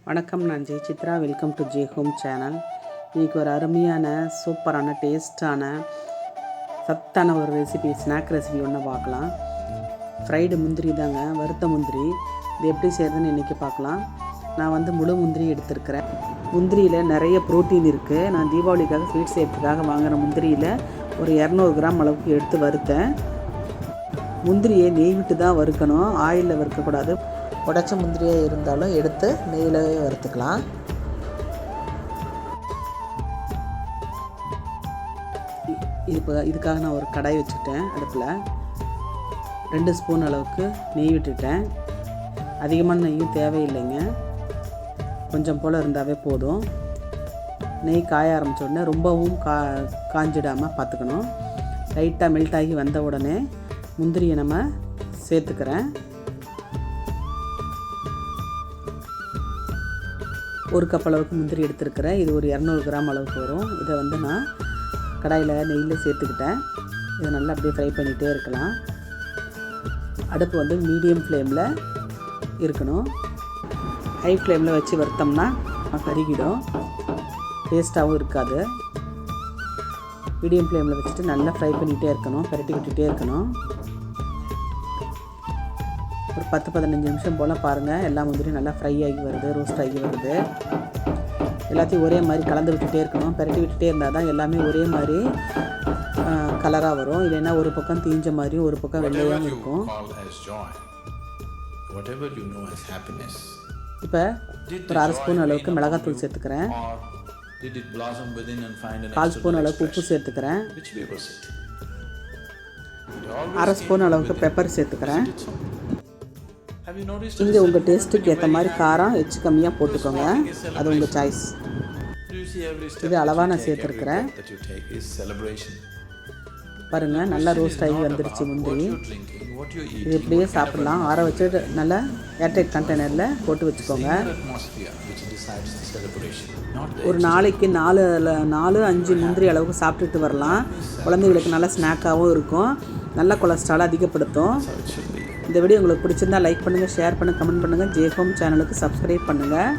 வணக்கம், நான் Jai Chitra. Welcome to J home channel. இன்றைக்கி ஒரு அருமையான சூப்பரான டேஸ்டான சத்தான ஒரு ரெசிபி, ஸ்நாக் ரெசிபி ஒன்று பார்க்கலாம். ஃப்ரைடு முந்திரி தாங்க, வறுத்த முந்திரி. இது எப்படி செய்கிறதுன்னு இன்றைக்கி பார்க்கலாம். நான் முழு முந்திரி எடுத்துருக்கிறேன். முந்திரியில் நிறைய ப்ரோட்டீன் இருக்குது. நான் தீபாவளிக்காக ஸ்வீட் செய்யறதுக்காக வாங்கின முந்திரியில் ஒரு 200 கிராம் அளவுக்கு எடுத்து வறுத்தேன். முந்திரியை நெய் விட்டு தான் வறுக்கணும், ஆயிலில் வறுக்கக்கூடாது. உடைச்ச முந்திரியாக இருந்தாலும் எடுத்து நெய்யில் வறுத்துக்கலாம். இதுக்காக நான் ஒரு கடாய் வச்சுட்டேன். அடுப்பில் 2 ஸ்பூன் அளவுக்கு நெய் விட்டுட்டேன். அதிகமான நெய்யும் தேவையில்லைங்க, கொஞ்சம் போல் இருந்தாவே போதும். நெய் காய ஆரம்பித்த உடனே ரொம்பவும் காஞ்சிடாமல் பார்த்துக்கணும். லைட்டாக மெல்ட் ஆகி வந்த உடனே முந்திரியை நம்ம சேர்த்துக்கிறேன். 1 கப் அளவுக்கு முந்திரி எடுத்துருக்கிறேன். இது ஒரு 200 கிராம் அளவுக்கு வரும். இதை நான் கடாயில் நெய்யில் சேர்த்துக்கிட்டேன். இதை நல்லா அப்படியே ஃப்ரை பண்ணிகிட்டே இருக்கலாம். அடுப்பு மீடியம் ஃப்ளேமில் இருக்கணும். ஹை ஃப்ளேமில் வச்சு வறுத்தோம்னா கருகிடும், டேஸ்ட்டாகவும் இருக்காது. மீடியம் ஃப்ளேமில் வச்சுட்டு நல்லா ஃப்ரை பண்ணிகிட்டே இருக்கணும், பரட்டி விட்டுகிட்டே இருக்கணும். ஒரு 10-15 நிமிஷம் போல் பாருங்கள், எல்லா முந்திரியும் நல்லா ஃப்ரை ஆகி வருது, ரோஸ்ட் ஆகி வருது. எல்லாத்தையும் ஒரே மாதிரி கலந்து விட்டுகிட்டே இருக்கணும், பரட்டி விட்டுகிட்டே இருந்தால் தான் எல்லாமே ஒரே மாதிரி கலராக வரும். இல்லைன்னா ஒரு பக்கம் தீஞ்ச மாதிரியும் ஒரு பக்கம் வெள்ளையாகவும் இருக்கும். இப்போ ஒரு 1/2 ஸ்பூன் அளவுக்கு மிளகாத்தூள் சேர்த்துக்கிறேன். 1/4 ஸ்பூன் அளவுக்கு உப்பு சேர்த்துக்கிறேன். 1/2 ஸ்பூன் அளவுக்கு பெப்பர் சேர்த்துக்கிறேன். இங்கே உங்கள் டேஸ்ட்டுக்கு ஏற்ற மாதிரி காரம் எச்சு கம்மியாக போட்டுக்கோங்க, அது உங்கள் சாய்ஸ். இது அளவாக நான் சேர்த்துருக்குறேன். பாருங்கள், நல்லா ரோஸ்ட் ஆகி வந்துடுச்சு முந்திரி. இது இப்படியே சாப்பிட்லாம். ஆற வச்சு நல்லா ஏர்டைட் கண்டெய்னரில் போட்டு வச்சுக்கோங்க. ஒரு நாளைக்கு 4-5 முந்திரி அளவுக்கு சாப்பிட்டுட்டு வரலாம். குழந்தைகளுக்கு நல்ல ஸ்நாக்காகவும் இருக்கும், நல்ல கொலஸ்ட்ரால் அதிகப்படுத்தும். இந்த வீடியோ உங்களுக்கு பிடிச்சிருந்தால் லைக் பண்ணுங்கள், ஷேர் பண்ணுங்கள், கமெண்ட் பண்ணுங்கள். ஜே ஹோம் சேனலுக்கு சப்ஸ்கிரைப் பண்ணுங்கள்.